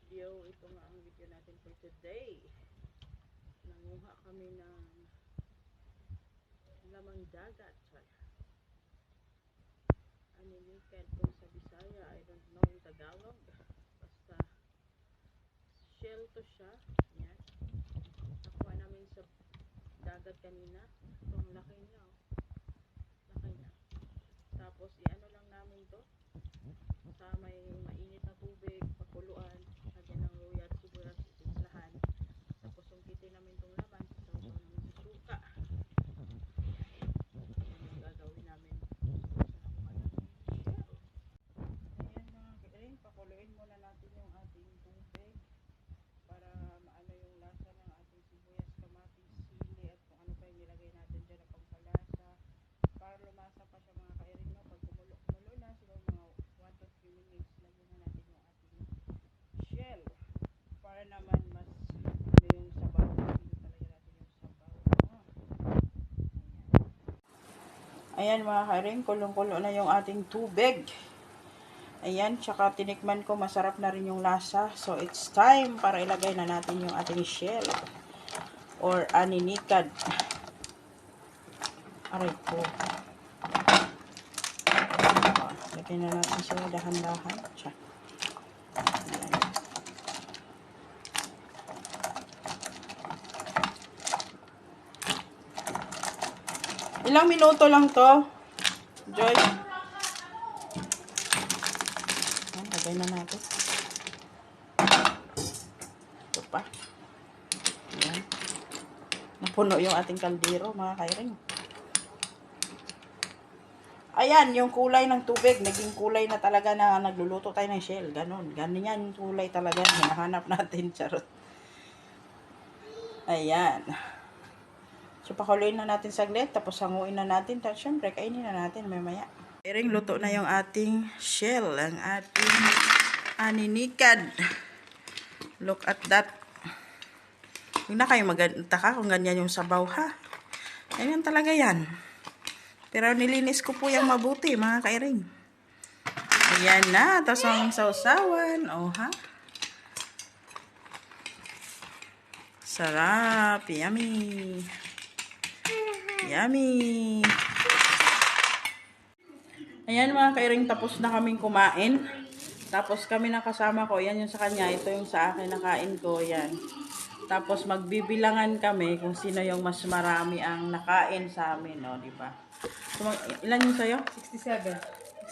video. Ito nga ang video natin for today. Nanguha kami ng lamang dagat. Aninikan kung sa Bisaya. I don't know in Tagalog. Basta shell to siya. Yan. Nakuha namin sa dagat kanina. Itong laki niya. Laki niya. Tapos i-ano lang namin to sa may mainit na tubig, pakuluan, lagyan ng luya at sibuyas, timplahan. Tapos sungkitin namin itong laman, sasaw namin sa suka. Yan yung gagawin namin. Ayan mga kairing, pakuluin muna natin yung ating tubig para maano yung lasa ng ating sibuyas, kamatis, sili at kung ano pa yung nilagay natin dyan na pampalasa para lumasa pa siya mga kairing. No? Pag kumulo na siguro mga 1 to 3 minutes, lagyan na natin yung ating shell para naman mas ano yung sabaw. Hindi talaga natin yung sabaw. Ayan mga kairing, kulong-kulo na yung ating tubig. Ayan, tsaka tinikman ko, masarap na rin yung lasa. So, it's time para ilagay na natin yung ating shell or aninikad. Aray ko. Lagay na natin siya dahan-dahan. Ilang minuto lang to, Joy? Lagay na natin. Ito pa. Ayan. Napuno yung ating kaldero, mga kairing. Ayan, yung kulay ng tubig, naging kulay na talaga na nagluluto tayo ng shell. Ganon. Ganyan yung kulay talaga. Hinahanap natin. Charot. Ayan. So, pakuluin na natin saglit. Tapos, hanguin na natin. Tapos, syempre, kainin na natin mamaya. Kairing, luto na yung ating shell. Ang ating aninikad. Look at that. Huwag na kayo magtaka kung ganyan yung sabaw, ha? Ganyan talaga yan. Pero nilinis ko po yung mabuti, mga kairing. Ayan na. Tapos ang sausawan. Oh, ha? Sarap. Yummy. Yummy. Ayan mga kairing, tapos na kaming kumain. Tapos kami nakasama ko. Yan yung sa kanya. Ito yung sa akin nakain ko. Yan. Tapos magbibilangan kami kung sino yung mas marami ang nakain sa amin. No? Diba? So, ilan yung sa'yo? 67.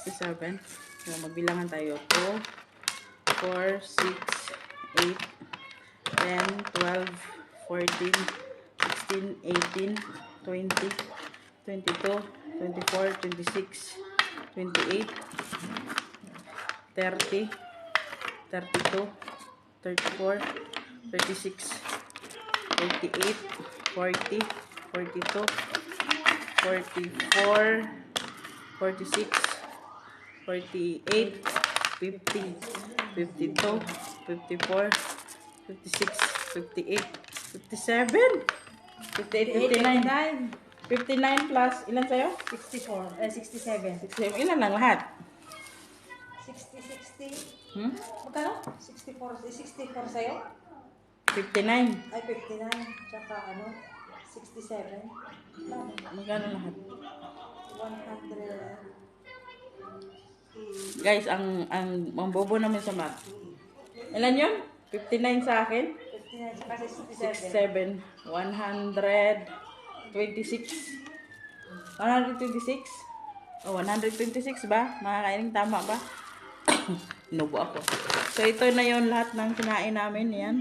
67. So, magbilangan tayo. 2, 4, 6, 8, 10, 12, 14, 16, 18, 20, 22, 24, 26, 28, 30, 32, 34, 36, 38, 40, 42, 44, 46, 48, 50, 52, 54, 56, 58, 57, 58, 59. 59 plus, ilan sa'yo? 67. 67. Ilan lang lahat? 60. Hmm? Magkano? 64. 64 sa'yo? 59. Ay, 59. Tsaka ano? 67. Magkano lahat? 100. Guys, ang bobo namin sa math. Ilan yun? 59 sa akin? 59 tsaka 67. 67. 126. 126? Oh, 126 ba? Mga kaining, tama ba? Inubo ako. So, ito na yung lahat ng kinain namin. Yan.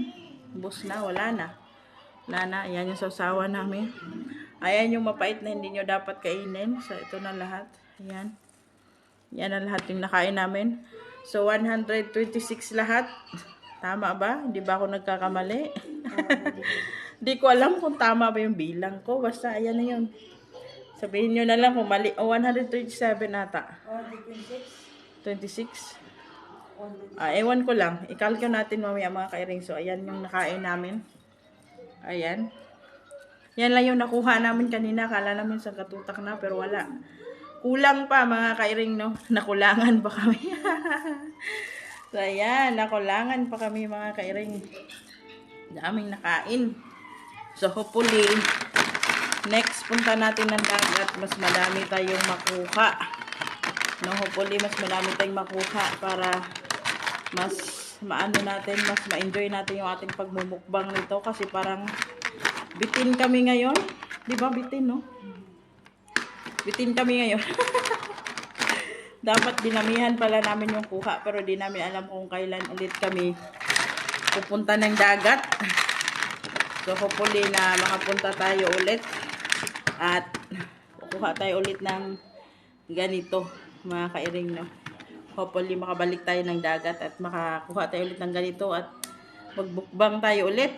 Bus na. Wala na. Wala na. Yan yung sausawan namin. Ayan yung mapait na hindi nyo dapat kainin. So, ito na lahat. Ayan. Yan ang lahat yung nakain namin. So, 126 lahat. Tama ba? Hindi ba ako nagkakamali? Hindi ko alam kung tama ba yung bilang ko. Basta, ayan na yun. Sabihin nyo na lang kung mali. 137 ata. 26. Ewan ko lang. I-calculate natin mamaya mga kairing. So, ayan yung nakain namin. Ayan. Yan lang yung nakuha namin kanina. Kala namin sa katutak na, pero wala. Kulang pa mga kairing, no? Nakulangan pa kami. So, ayan, nakulangan pa kami mga kairing. Daming nakain. So, hopefully, next punta natin ng dagat, mas madami tayong makuha. No, hopefully, mas madami tayong makuha para mas maano natin, mas ma-enjoy natin yung ating pagmumukbang nito. Kasi parang bitin kami ngayon. Di ba bitin, no? Bitin kami ngayon. Dapat dinamihan pala namin yung kuha, pero di namin alam kung kailan ulit kami pupunta ng dagat. So hopefully na makapunta tayo ulit at kukuha tayo ulit ng ganito mga kairing, no. Hopefully makabalik tayo ng dagat at makakuha tayo ulit ng ganito at magbukbang tayo ulit.